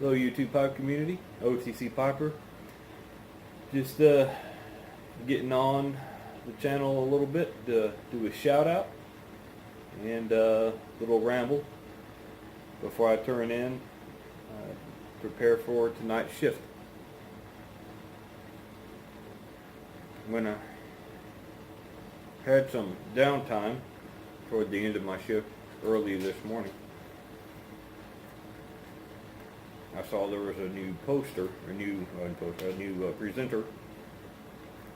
Hello YouTube pipe community, OTC Piper. Just getting on the channel a little bit to do a shout out and a little ramble before I turn in, prepare for tonight's shift. When I had some downtime toward the end of my shift early this morning, I saw there was a new poster, a new presenter,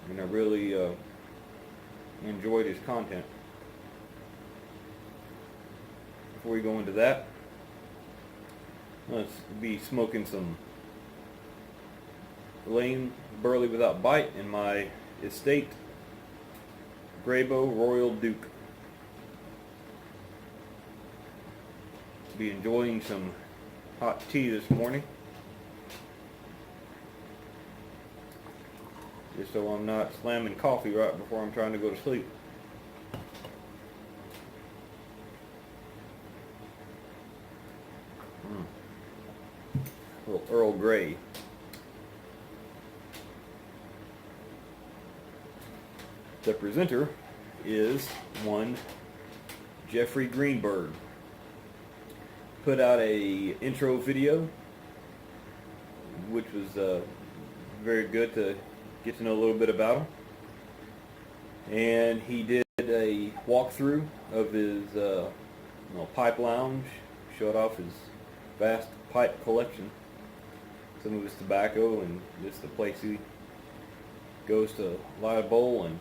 and I really enjoyed his content. Before we go into that, let's be smoking some lame burley without bite in my estate Graybo Royal Duke. Be enjoying some hot tea this morning, just so I'm not slamming coffee right before I'm trying to go to sleep. A little Earl Grey. The presenter is one Jeffrey Greenberg. Put out a intro video, which was very good to get to know a little bit about him. And he did a walkthrough of his pipe lounge, showed off his vast pipe collection, some of his tobacco, and just the place he goes to light a bowl and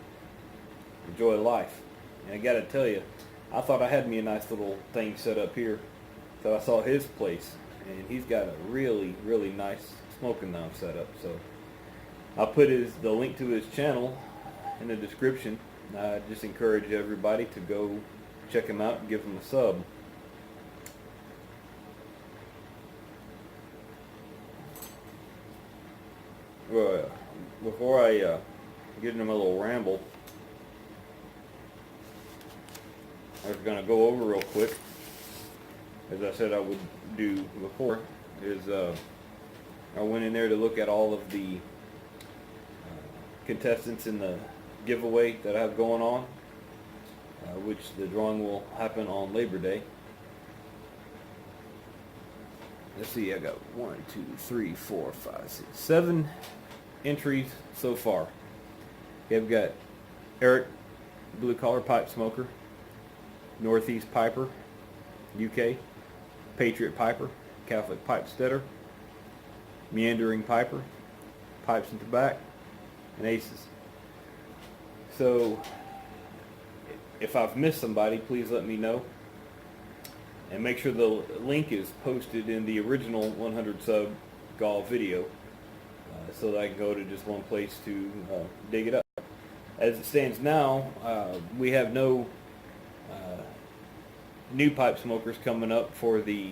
enjoy life. And I gotta tell you, I thought I had me a nice little thing set up here. So I saw his place, and he's got a really, really nice smoking lounge set up. So I'll put the link to his channel in the description. I just encourage everybody to go check him out and give him a sub. Well, before I get into my little ramble, I was going to go over real quick, as I said I would do before, is I went in there to look at all of the contestants in the giveaway that I have going on, which the drawing will happen on Labor Day. Let's see, I got 1, 2, 3, 4, 5, 6, 7 entries so far. Okay, I've got Eric, Blue Collar Pipe Smoker, Northeast Piper, UK, Patriot Piper, Catholic Pipe Steader, Meandering Piper, Pipes and Tobacco, and Aces. So if I've missed somebody, please let me know. And make sure the link is posted in the original 100 sub golf video, so that I can go to just one place to dig it up. As it stands now, we have no new pipe smokers coming up for the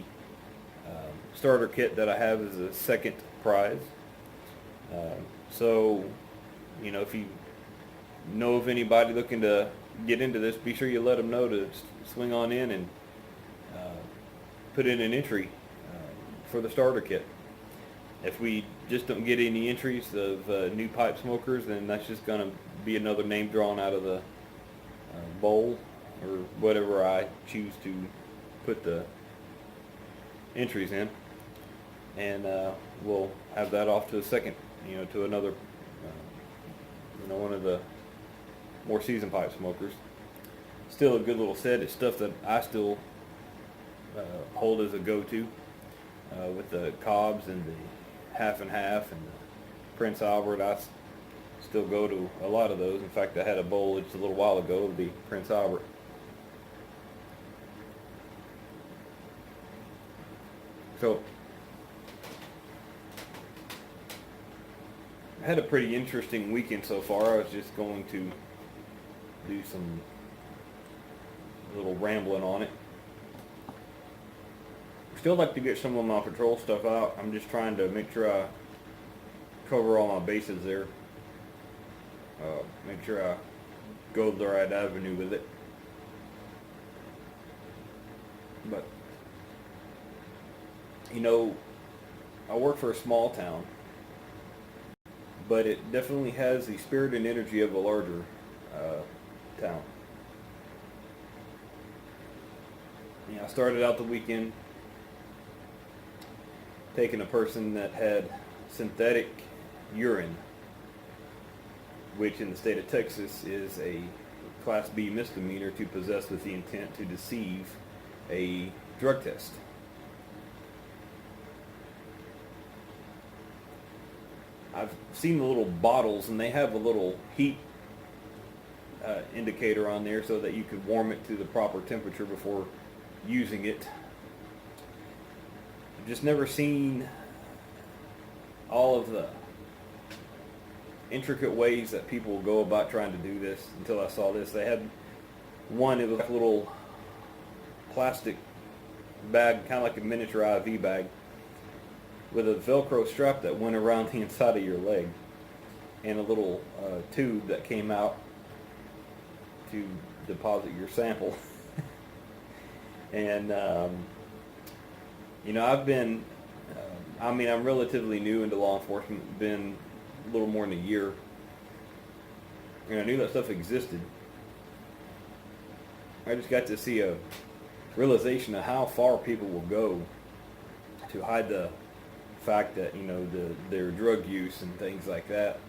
starter kit that I have as a second prize. So, if you know of anybody looking to get into this, be sure you let them know to swing on in and put in an entry for the starter kit. If we just don't get any entries of new pipe smokers, then that's just going to be another name drawn out of the bowl, or whatever I choose to put the entries in, and we'll have that off to a second, to another, one of the more seasoned pipe smokers. Still a good little set. It's stuff that I still hold as a go-to, with the Cobbs and the half and half and the Prince Albert. I still go to a lot of those. In fact, I had a bowl just a little while ago of the Prince Albert. So I had a pretty interesting weekend so far. I was just going to do some little rambling on it. Still like to get some of my patrol stuff out. I'm just trying to make sure I cover all my bases there. Make sure I go the right avenue with it. But I work for a small town, but it definitely has the spirit and energy of a larger town. I started out the weekend taking a person that had synthetic urine, which in the state of Texas is a Class B misdemeanor to possess with the intent to deceive a drug test. I've seen the little bottles, and they have a little heat indicator on there so that you could warm it to the proper temperature before using it. I've just never seen all of the intricate ways that people go about trying to do this until I saw this. They had one, it was like a little plastic bag, kind of like a miniature IV bag, with a Velcro strap that went around the inside of your leg, and a little tube that came out to deposit your sample. And I've been, I'm relatively new into law enforcement, been a little more than a year, and I knew that stuff existed. I just got to see a realization of how far people will go to hide the fact that, their drug use and things like that.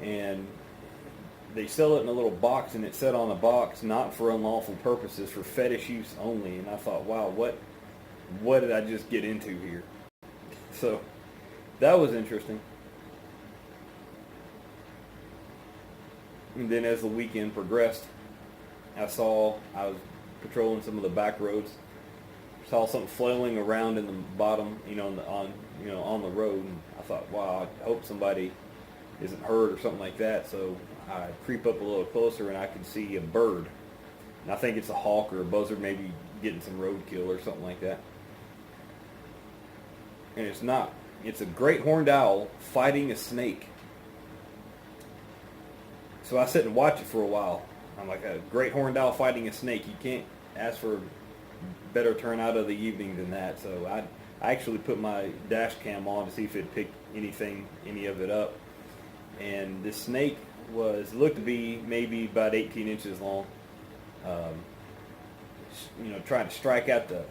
And they sell it in a little box, and it said on the box, not for unlawful purposes, for fetish use only. And I thought, wow, what did I just get into here? So that was interesting. And then as the weekend progressed, I was patrolling some of the back roads, saw something flailing around in the bottom, on the road, and I thought, wow, I hope somebody isn't hurt or something like that. So I creep up a little closer, and I can see a bird, and I think it's a hawk or a buzzard, maybe getting some roadkill or something like that. And it's not. It's a great horned owl fighting a snake. So I sit and watch it for a while. I'm like, a great horned owl fighting a snake. You can't ask for a better turnout of the evening than that. So I actually put my dash cam on to see if it picked any of it up. And this snake looked to be maybe about 18 inches long. Trying to strike at the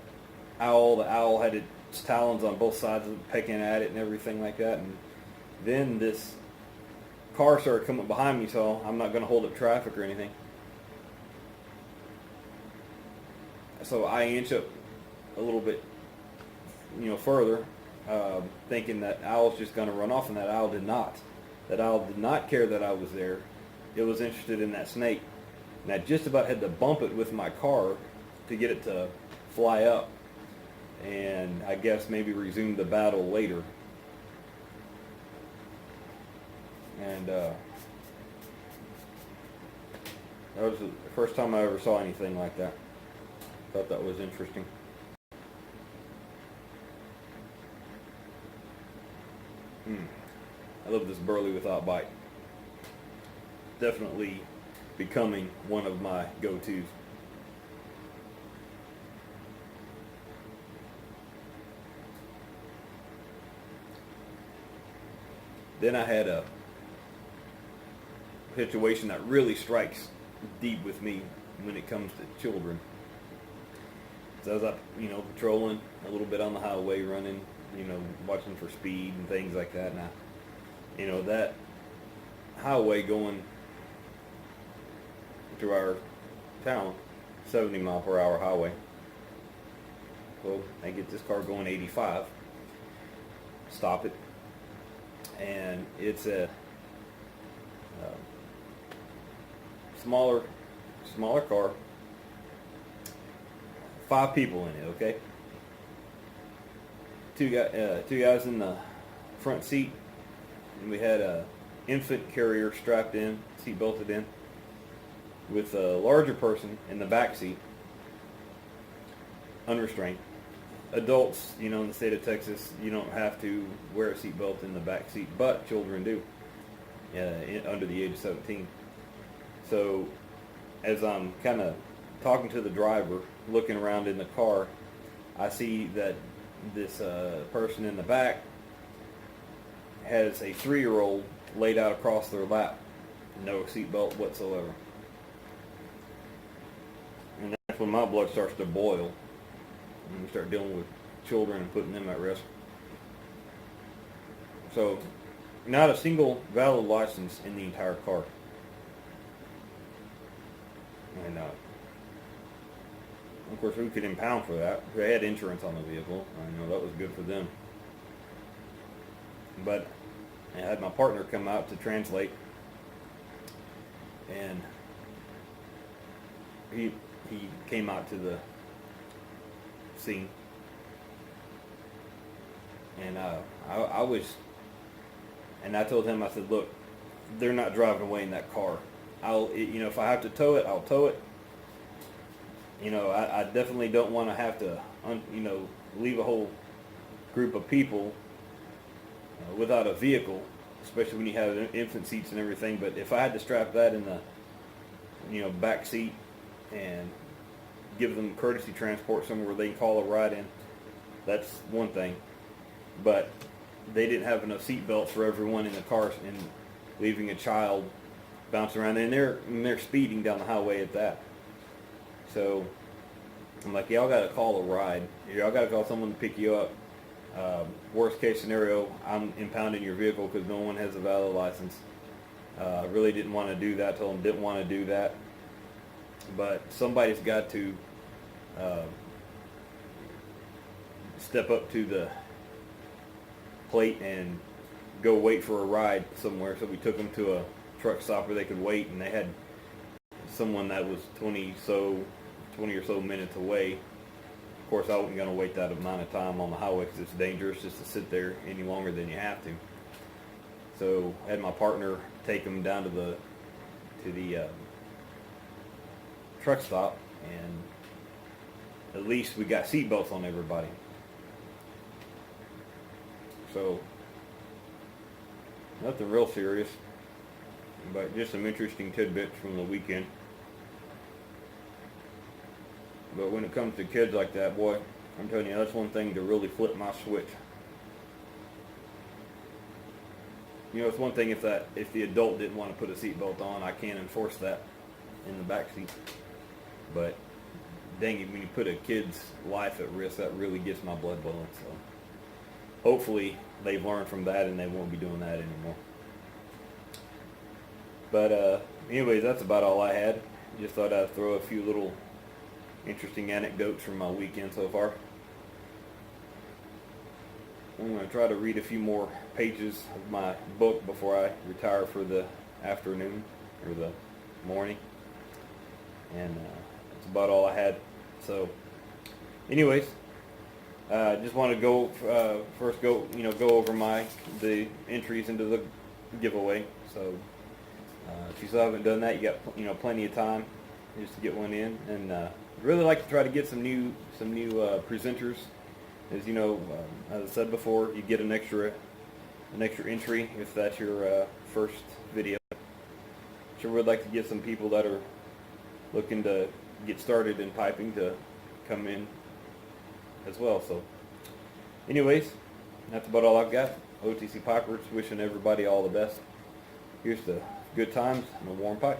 owl. The owl had its talons on both sides of it, pecking at it and everything like that. And then this car started coming behind me, so I'm not going to hold up traffic or anything. So I inch up a little bit, further, thinking that owl's just going to run off, and that owl did not. That owl did not care that I was there. It was interested in that snake. And I just about had to bump it with my car to get it to fly up, and I guess maybe resume the battle later. And that was the first time I ever saw anything like that. Thought that was interesting. I love this burley without bite. Definitely becoming one of my go-tos. Then I had a situation that really strikes deep with me when it comes to children. So I was up, patrolling a little bit on the highway, running, watching for speed and things like that. And that highway going through our town, 70 mile per hour highway. Well, I get this car going 85, stop it, and it's a smaller car, 5 people in it, okay? Two guys in the front seat, and we had a infant carrier strapped in, seat belted in, with a larger person in the back seat, unrestrained. Adults, in the state of Texas, you don't have to wear a seatbelt in the back seat, but children do, under the age of 17. So as I'm kind of talking to the driver, looking around in the car, I see that this person in the back has a 3-year-old laid out across their lap, no seatbelt whatsoever. And that's when my blood starts to boil, and we start dealing with children and putting them at risk. So, not a single valid license in the entire car. And of course, we could impound for that. They had insurance on the vehicle. I know that was good for them. But I had my partner come out to translate, and he came out to the scene, and I told him, I said, look, they're not driving away in that car. If I have to tow it, I'll tow it. I definitely don't want to have to, leave a whole group of people without a vehicle, especially when you have infant seats and everything. But if I had to strap that in the, back seat and give them courtesy transport somewhere where they can call a ride in, that's one thing. But they didn't have enough seat belts for everyone in the car, and leaving a child bouncing around, and they're speeding down the highway at that. So I'm like, y'all got to call a ride. Y'all got to call someone to pick you up. Worst case scenario, I'm impounding your vehicle because no one has a valid license. Really didn't want to do that. Told them didn't want to do that. But somebody's got to step up to the plate and go wait for a ride somewhere. So we took them to a truck stop where they could wait, and they had someone that was 20 or so minutes away. Of course, I wasn't going to wait that amount of time on the highway because it's dangerous just to sit there any longer than you have to. So I had my partner take them down to the truck stop, and at least we got seatbelts on everybody. So nothing real serious, but just some interesting tidbits from the weekend. But when it comes to kids like that, boy, I'm telling you, that's one thing to really flip my switch. It's one thing if the adult didn't want to put a seatbelt on, I can't enforce that in the back seat. But dang it, when you put a kid's life at risk, that really gets my blood boiling. So hopefully they've learned from that and they won't be doing that anymore. But anyways, that's about all I had. Just thought I'd throw a few little interesting anecdotes from my weekend so far. I'm going to try to read a few more pages of my book before I retire for the afternoon or the morning. And that's about all I had. So anyways, just want to go over the entries into the giveaway. So if you still haven't done that, you got plenty of time just to get one in. And really like to try to get some new presenters. As you know, as I said before, you get an extra entry if that's your first video. Sure would like to get some people that are looking to get started in piping to come in as well. So anyways, that's about all I've got. OTC Pipers wishing everybody all the best. Here's to good times and a warm pipe.